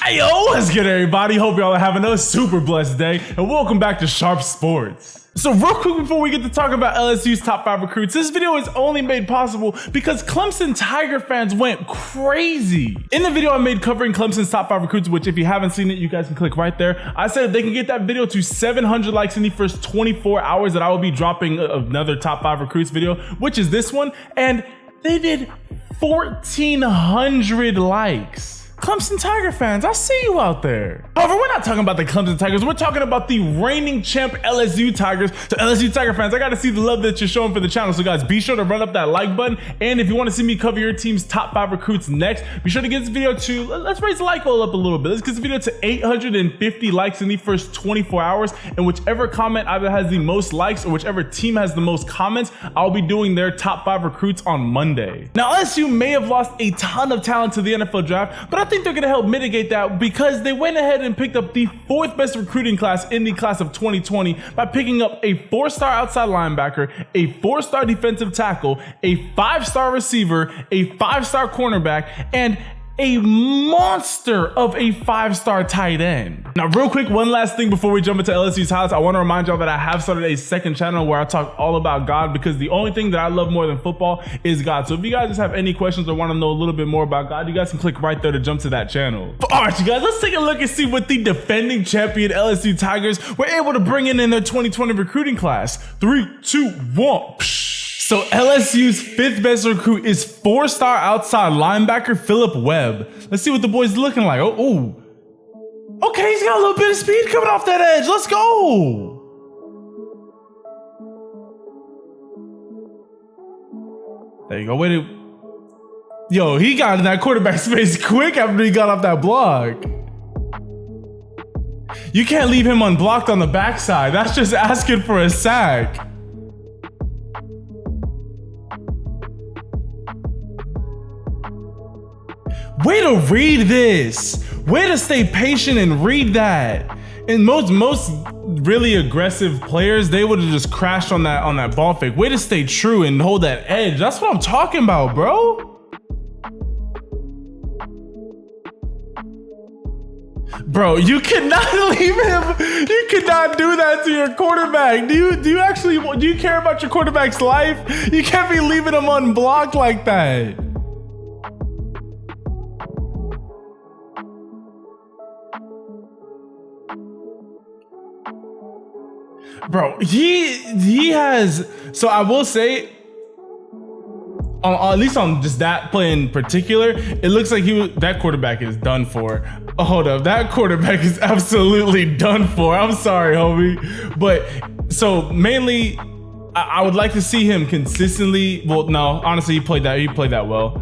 Hey yo, what's good everybody? Hope y'all are having a super blessed day and welcome back to Sharpe Sports. So real quick before we get to talk about LSU's top 5 recruits, this video is only made possible because Clemson Tiger fans went crazy. In the video I made covering Clemson's top 5 recruits, which if you haven't seen it, you guys can click right there. I said if they can get that video to 700 likes in the first 24 hours that I will be dropping another top 5 recruits video, which is this one, and they did 1,400 likes. Clemson Tiger fans, I see you out there. However, we're not talking about the Clemson Tigers. We're talking about the reigning champ LSU Tigers. So LSU Tiger fans, I got to see the love that you're showing for the channel. So guys, be sure to run up that like button. And if you want to see me cover your team's top 5 recruits next, be sure to get this video to, let's raise the like goal up a little bit. Let's get this video to 850 likes in the first 24 hours. And whichever comment either has the most likes or whichever team has the most comments, I'll be doing their top 5 recruits on Monday. Now, LSU may have lost a ton of talent to the NFL draft, but I think they're going to help mitigate that because they went ahead and picked up the 4th best recruiting class in the class of 2020 by picking up a 4-star outside linebacker, a 4-star defensive tackle, a 5-star receiver, a 5-star cornerback, and a monster of a 5-star tight end. Now, real quick, one last thing before we jump into LSU's highlights, I want to remind y'all that I have started a second channel where I talk all about God because the only thing that I love more than football is God. So if you guys just have any questions or want to know a little bit more about God, you guys can click right there to jump to that channel. But all right, you guys, let's take a look and see what the defending champion LSU Tigers were able to bring in their 2020 recruiting class. 3, 2, 1. So LSU's 5th best recruit is 4-star outside linebacker Philip Webb. Let's see what the boy's looking like. Oh, okay, he's got a little bit of speed coming off that edge. Let's go. There you go. Wait. Yo, he got in that quarterback space quick after he got off that block. You can't leave him unblocked on the backside. That's just asking for a sack. Way to read this. Way to stay patient and read that. And most really aggressive players, they would have just crashed on that ball fake. Way to stay true and hold that edge. That's what I'm talking about, bro. Bro, you cannot leave him. You cannot do that to your quarterback. Do you care about your quarterback's life? You can't be leaving him unblocked like that. Bro, he has, so I will say, at least on just that play in particular, it looks like that quarterback is done for. Oh, hold up, that quarterback is absolutely done for. I'm sorry, homie. But so mainly, I would like to see him consistently. Well, no, honestly, he played that well.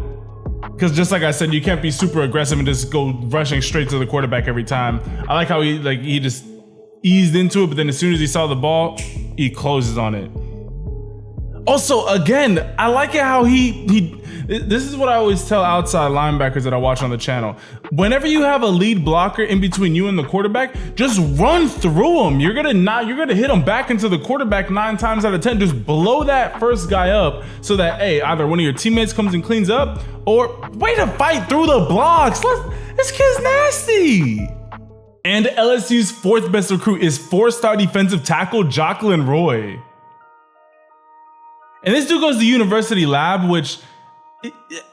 Because just like I said, you can't be super aggressive and just go rushing straight to the quarterback every time. I like how he just eased into it, but then as soon as he saw the ball, he closes on it. Also, again, I like it how this is what I always tell outside linebackers that I watch on the channel. Whenever you have a lead blocker in between you and the quarterback, just run through him. You're gonna hit him back into the quarterback 9 times out of 10. Just blow that first guy up so that, hey, either one of your teammates comes and cleans up, or way to fight through the blocks. This kid's nasty. And LSU's 4th best recruit is 4-star defensive tackle Jacqueline Roy. And this dude goes to University Lab, which,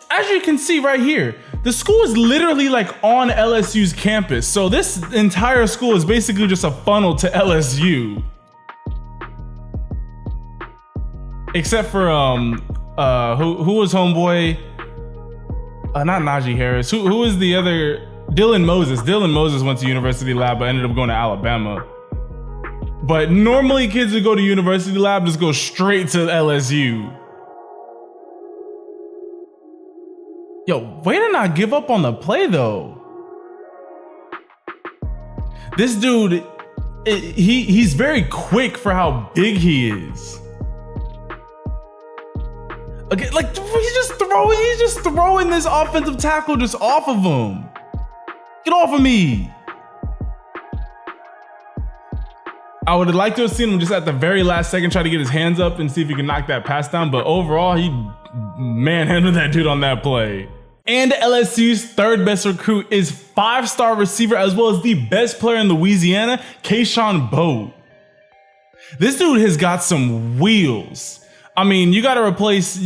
as you can see right here, the school is literally like on LSU's campus. So this entire school is basically just a funnel to LSU. Except for, who was homeboy? Not Najee Harris. Who was the other? Dylan Moses. Dylan Moses went to University Lab but ended up going to Alabama. But normally kids who go to University Lab just go straight to LSU. Yo, way to not give up on the play though. This dude, he's very quick for how big he is. Okay, like he's just throwing this offensive tackle just off of him. Get off of me. I would have liked to have seen him just at the very last second try to get his hands up and see if he can knock that pass down, but overall, he manhandled that dude on that play. And LSU's third best recruit is 5-star receiver as well as the best player in Louisiana, Keyshawn Bo. This dude has got some wheels. I mean, you gotta replace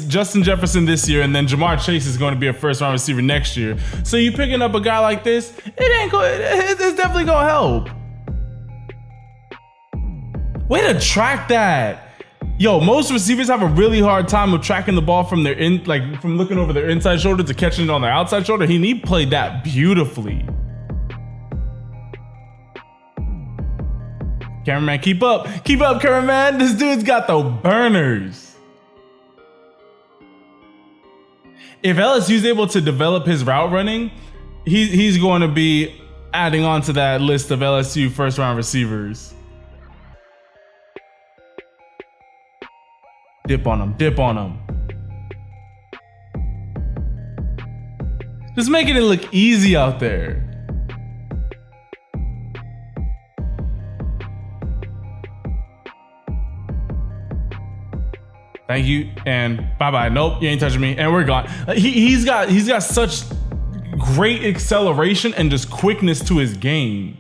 Justin Jefferson this year, and then Jamar Chase is going to be a first-round receiver next year. So you picking up a guy like this, it's definitely gonna help. Way to track that. Yo, most receivers have a really hard time of tracking the ball from from looking over their inside shoulder to catching it on their outside shoulder. He played that beautifully. Cameraman, keep up, cameraman. This dude's got the burners. If LSU's able to develop his route running, he's going to be adding on to that list of LSU first-round receivers. Dip on him. Just making it look easy out there. Thank you, and bye-bye. Nope, you ain't touching me, and we're gone. He's got such great acceleration and just quickness to his game.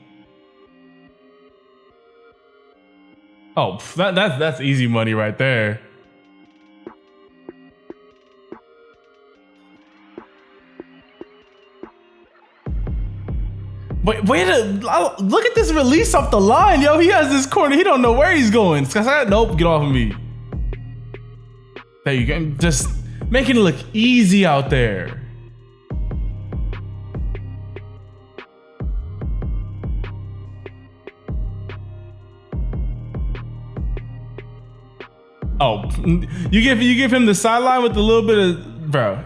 Oh, that's easy money right there. Wait to look at this release off the line, yo. He has this corner. He don't know where he's going. Nope, get off of me. There you go. Just making it look easy out there. Oh, you give him the sideline with a little bit of, bro.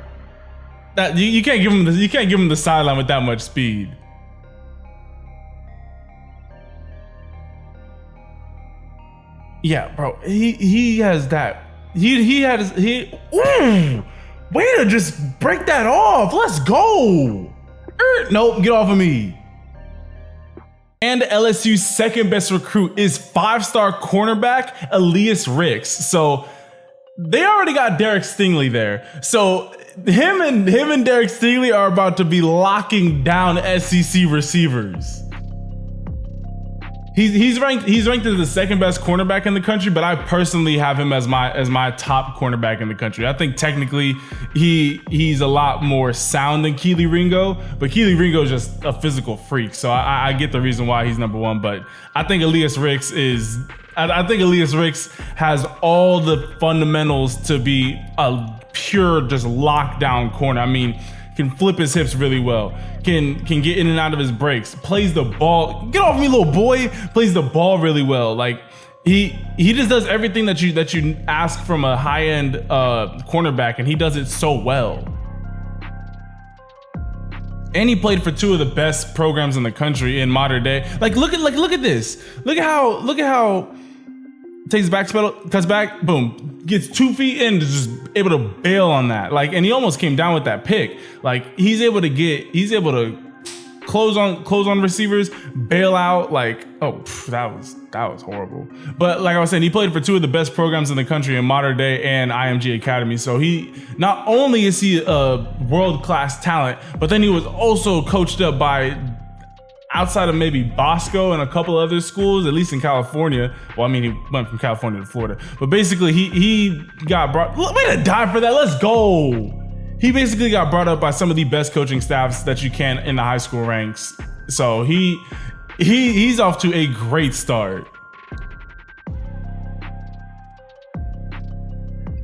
That you can't give him the sideline with that much speed. Yeah, bro. He has that. Way to just break that off. Let's go. Nope, get off of me. And LSU's second best recruit is 5-star cornerback Elias Rix. So they already got Derek Stingley there. So him and Derek Stingley are about to be locking down SEC receivers. He's ranked as the second best cornerback in the country, but I personally have him as my top cornerback in the country. I think technically he's a lot more sound than Keely Ringo, but Keely Ringo is just a physical freak. So I get the reason why he's number one, but I think Elias Rix has all the fundamentals to be a pure just lockdown corner. I mean, can flip his hips really well, can get in and out of his breaks, plays the ball, get off me little boy, plays the ball really well. Like he just does everything that you ask from a high-end cornerback, and he does it so well. And he played for two of the best programs in the country in modern day. Like look at this. Look at how takes back pedal, cuts back, boom, gets 2 feet in, just able to bail on that. Like, and he almost came down with that pick. Like he's able to close on receivers, bail out. Like, oh, that was horrible. But like I was saying, he played for two of the best programs in the country in modern day and IMG Academy. So he not only is he a world-class talent, but then he was also coached up by, outside of maybe Bosco and a couple other schools, at least in California. Well, I mean, he went from California to Florida, but basically he got brought, way to die for that. Let's go. He basically got brought up by some of the best coaching staffs that you can in the high school ranks. So he's off to a great start.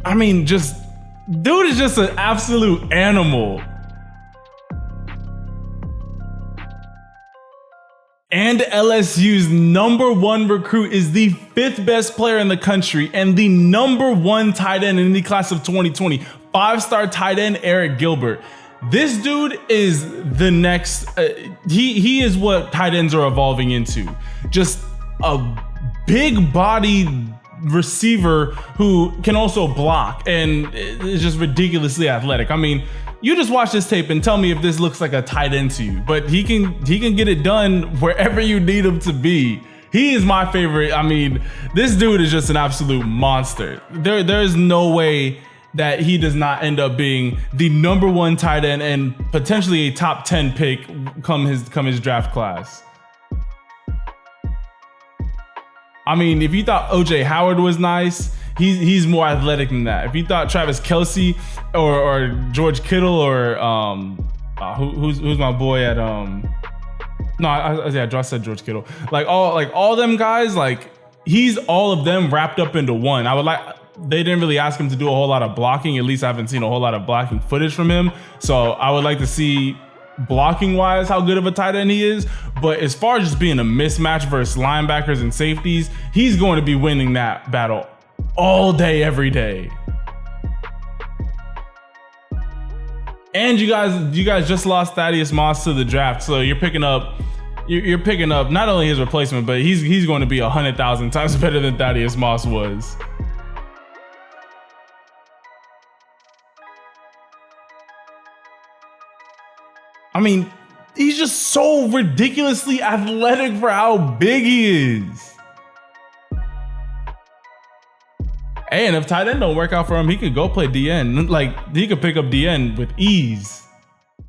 I mean, dude is just an absolute animal. And LSU's number one recruit is the 5th best player in the country and the number 1 tight end in the class of 2020, 5-star tight end Arik Gilbert. This dude is the next, he is what tight ends are evolving into. Just a big bodied receiver who can also block and is just ridiculously athletic. I mean, you just watch this tape and tell me if this looks like a tight end to you, but he can get it done wherever you need him to be. He is my favorite. I mean, this dude is just an absolute monster. There's no way that he does not end up being the #1 tight end and potentially a top 10 pick come his draft class. I mean, if you thought OJ Howard was nice, he's more athletic than that. If you thought Travis Kelce or George Kittle or who's my boy at I said George Kittle. Like all them guys, like he's all of them wrapped up into one. They didn't really ask him to do a whole lot of blocking. At least I haven't seen a whole lot of blocking footage from him. So I would like to see blocking wise how good of a tight end he is. But as far as just being a mismatch versus linebackers and safeties, he's going to be winning that battle all day, every day. And you guys just lost Thaddeus Moss to the draft, so you're picking up not only his replacement, but he's going to be 100,000 times better than Thaddeus Moss was. I mean, he's just so ridiculously athletic for how big he is. Hey, and if tight end don't work out for him, he could go play DN. Like, he could pick up DN with ease.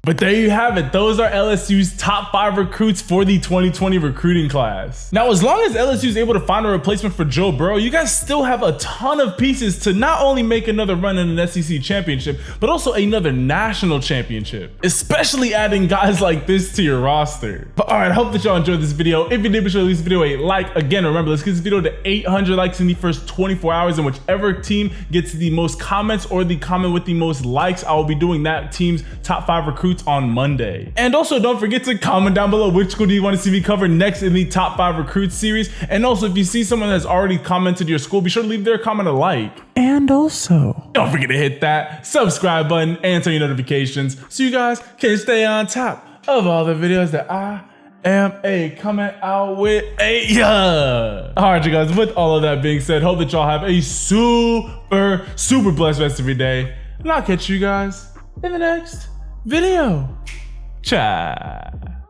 But there you have it. Those are LSU's top 5 recruits for the 2020 recruiting class. Now, as long as LSU is able to find a replacement for Joe Burrow, you guys still have a ton of pieces to not only make another run in an SEC championship, but also another national championship, especially adding guys like this to your roster. But all right, I hope that y'all enjoyed this video. If you did, be sure to leave this video a like. Again, remember, let's get this video to 800 likes in the first 24 hours, and whichever team gets the most comments or the comment with the most likes, I will be doing that team's top 5 recruits on Monday. And also, don't forget to comment down below which school do you want to see me cover next in the top 5 recruits series. And also, if you see someone that's already commented your school, be sure to leave their comment a like. And also, don't forget to hit that subscribe button and turn your notifications so you guys can stay on top of all the videos that I am coming out with. All right, you guys, with all of that being said, hope that y'all have a super blessed rest of your day. And I'll catch you guys in the next video. Ciao.